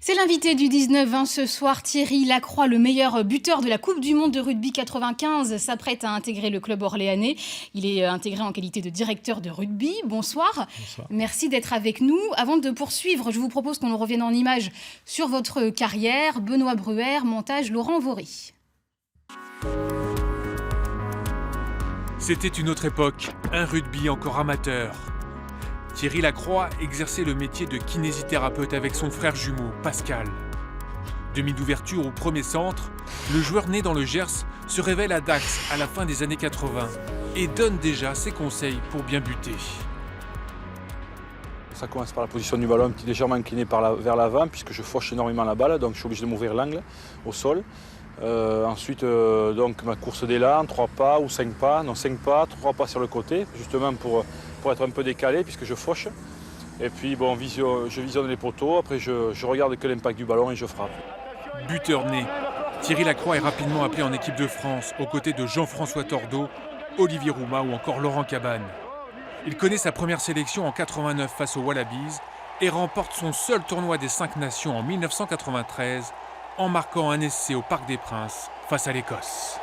C'est l'invité du 19-20 ce soir, Thierry Lacroix, le meilleur buteur de la Coupe du Monde de rugby 95, s'apprête à intégrer le club orléanais. Il est intégré en qualité de directeur de rugby. Bonsoir. Bonsoir. Merci d'être avec nous. Avant de poursuivre, je vous propose qu'on revienne en images sur votre carrière. Benoît Bruer, montage Laurent Vaury. C'était une autre époque, un rugby encore amateur. Thierry Lacroix exerçait le métier de kinésithérapeute avec son frère jumeau, Pascal. Demi d'ouverture au premier centre, le joueur né dans le Gers se révèle à Dax à la fin des années 80 et donne déjà ses conseils pour bien buter. Ça commence par la position du ballon, légèrement incliné vers l'avant, puisque je fauche énormément la balle, donc je suis obligé de m'ouvrir l'angle au sol. Ensuite, donc, ma course d'élan, 3 pas ou 5 pas, non 5 pas, 3 pas sur le côté, justement pour être un peu décalé, puisque je fauche. Et puis bon, je visionne les poteaux, après je regarde que l'impact du ballon et je frappe. Buteur né, Thierry Lacroix est rapidement appelé en équipe de France, aux côtés de Jean-François Tordeau, Olivier Roumat ou encore Laurent Cabane. Il connaît sa première sélection en 89 face aux Wallabies et remporte son seul tournoi des 5 nations en 1993 en marquant un essai au Parc des Princes face à l'Écosse.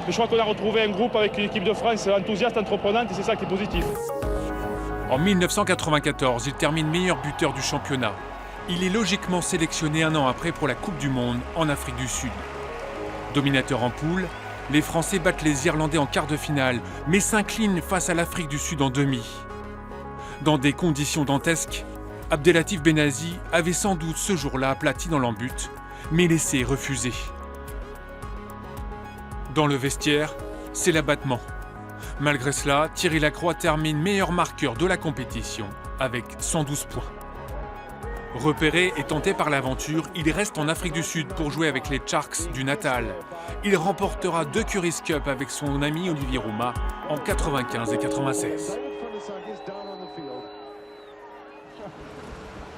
Je crois qu'on a retrouvé un groupe avec une équipe de France enthousiaste, entreprenante et c'est ça qui est positif. En 1994, il termine meilleur buteur du championnat. Il est logiquement sélectionné un an après pour la Coupe du Monde en Afrique du Sud. Dominateur en poule, les Français battent les Irlandais en quart de finale, mais s'inclinent face à l'Afrique du Sud en demi. Dans des conditions dantesques, Abdelatif Benazi avait sans doute ce jour-là aplati dans l'en-but, mais l'essai est refusé. Dans le vestiaire, c'est l'abattement. Malgré cela, Thierry Lacroix termine meilleur marqueur de la compétition avec 112 points. Repéré et tenté par l'aventure, il reste en Afrique du Sud pour jouer avec les Sharks du Natal. Il remportera 2 Curries Cup avec son ami Olivier Roumat en 95 et 96.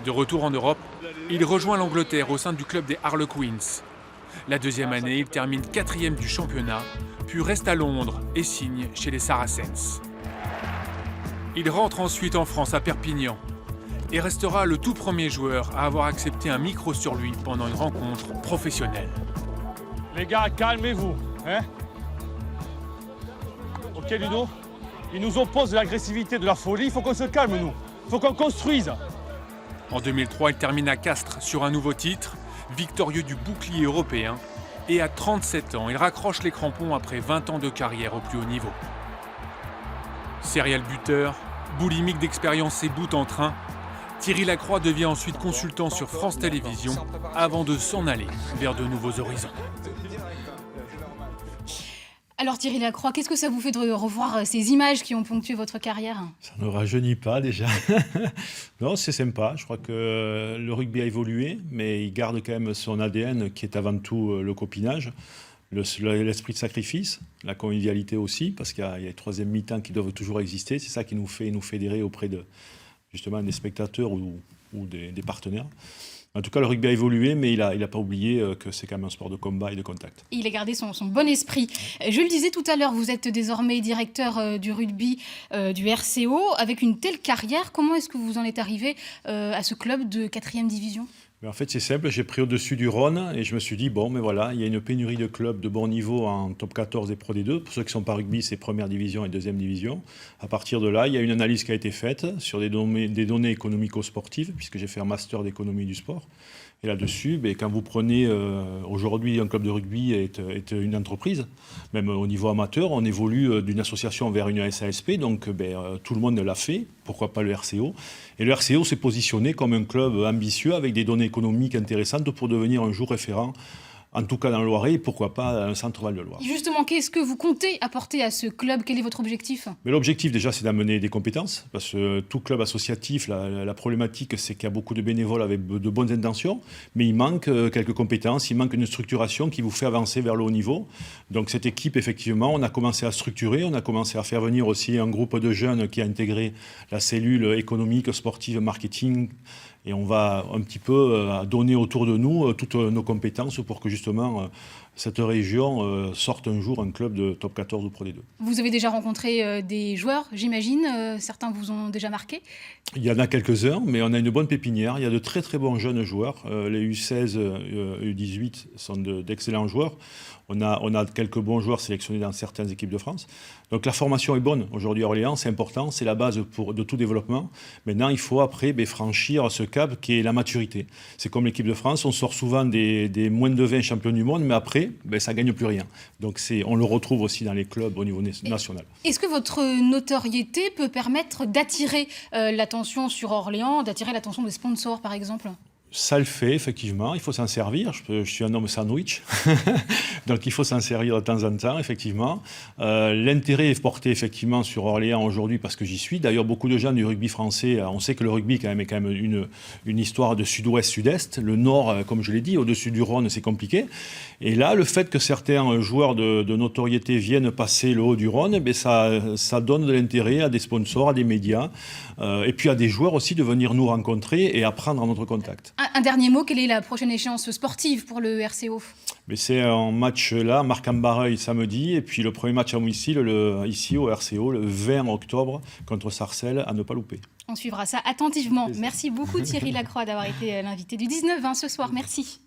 De retour en Europe, il rejoint l'Angleterre au sein du club des Harlequins. La deuxième année, il termine 4e du championnat, puis reste à Londres et signe chez les Saracens. Il rentre ensuite en France à Perpignan et restera le tout premier joueur à avoir accepté un micro sur lui pendant une rencontre professionnelle. Les gars, calmez-vous. Hein? Ok Ludo? Il nous oppose de l'agressivité, de la folie, il faut qu'on se calme nous. Il faut qu'on construise. En 2003, il termine à Castres sur un nouveau titre, victorieux du bouclier européen, et à 37 ans, il raccroche les crampons après 20 ans de carrière au plus haut niveau. Serial buteur, boulimique d'expérience et bout en train, Thierry Lacroix devient ensuite consultant sur France Télévisions avant de s'en aller vers de nouveaux horizons. Alors Thierry Lacroix, qu'est-ce que ça vous fait de revoir ces images qui ont ponctué votre carrière ? Ça ne rajeunit pas déjà. Non, c'est sympa. Je crois que le rugby a évolué, mais il garde quand même son ADN qui est avant tout le copinage, l'esprit de sacrifice, la convivialité aussi, parce qu'il y a les troisième mi-temps qui doivent toujours exister. C'est ça qui nous fait nous fédérer auprès de justement des spectateurs ou des partenaires. En tout cas, le rugby a évolué, mais il a pas oublié que c'est quand même un sport de combat et de contact. Il a gardé son bon esprit. Je le disais tout à l'heure, vous êtes désormais directeur du rugby du RCO. Avec une telle carrière, comment est-ce que vous en êtes arrivé à ce club de 4e division ? Mais en fait, c'est simple, j'ai pris au-dessus du Rhône et je me suis dit, bon, mais voilà, il y a une pénurie de clubs de bon niveau en top 14 et Pro D2. Pour ceux qui ne sont pas rugby, c'est première division et deuxième division. À partir de là, il y a une analyse qui a été faite sur des données économico-sportives, puisque j'ai fait un master d'économie du sport. Et là-dessus, quand vous prenez aujourd'hui un club de rugby est une entreprise, même au niveau amateur, on évolue d'une association vers une SASP, donc tout le monde l'a fait, pourquoi pas le RCO. Et le RCO s'est positionné comme un club ambitieux avec des données économiques intéressantes pour devenir un jour référent, en tout cas dans le Loiret, et pourquoi pas dans le centre Val-de-Loire. Justement, qu'est-ce que vous comptez apporter à ce club ? Quel est votre objectif ? Mais l'objectif déjà, c'est d'amener des compétences, parce que tout club associatif, la problématique, c'est qu'il y a beaucoup de bénévoles avec de bonnes intentions, mais il manque quelques compétences, il manque une structuration qui vous fait avancer vers le haut niveau. Donc cette équipe, effectivement, on a commencé à structurer, on a commencé à faire venir aussi un groupe de jeunes qui a intégré la cellule économique, sportive, marketing. Et on va un petit peu donner autour de nous toutes nos compétences pour que justement cette région sorte un jour un club de top 14 ou Pro D2. Vous avez déjà rencontré des joueurs, j'imagine. Certains vous ont déjà marqué. Il y en a quelques-uns, mais on a une bonne pépinière. Il y a de très très bons jeunes joueurs. Les U16, U18 sont d'excellents joueurs. On a quelques bons joueurs sélectionnés dans certaines équipes de France. Donc la formation est bonne. Aujourd'hui à Orléans, c'est important, c'est la base de tout développement. Maintenant, il faut après franchir ce cap qui est la maturité. C'est comme l'équipe de France, on sort souvent des moins de 20 champions du monde, mais après, ça ne gagne plus rien. Donc on le retrouve aussi dans les clubs au niveau national. Est-ce que votre notoriété peut permettre d'attirer l'attention sur Orléans, d'attirer l'attention des sponsors par exemple ? Ça le fait, effectivement. Il faut s'en servir. Je suis un homme sandwich. Donc, il faut s'en servir de temps en temps, effectivement. L'intérêt est porté, effectivement, sur Orléans aujourd'hui parce que j'y suis. D'ailleurs, beaucoup de gens du rugby français, on sait que le rugby, est quand même une histoire de sud-ouest-sud-est. Le nord, comme je l'ai dit, au-dessus du Rhône, c'est compliqué. Et là, le fait que certains joueurs de notoriété viennent passer le haut du Rhône, ça donne de l'intérêt à des sponsors, à des médias, et puis à des joueurs aussi de venir nous rencontrer et apprendre à notre contact. Un dernier mot, quelle est la prochaine échéance sportive pour le RCO ? Mais c'est un match là, Marc-en-Barreuil samedi, et puis le premier match à domicile ici au RCO le 20 octobre contre Sarcelles, à ne pas louper. On suivra ça attentivement. Merci beaucoup Thierry Lacroix d'avoir été l'invité du 19-20 ce soir. Merci.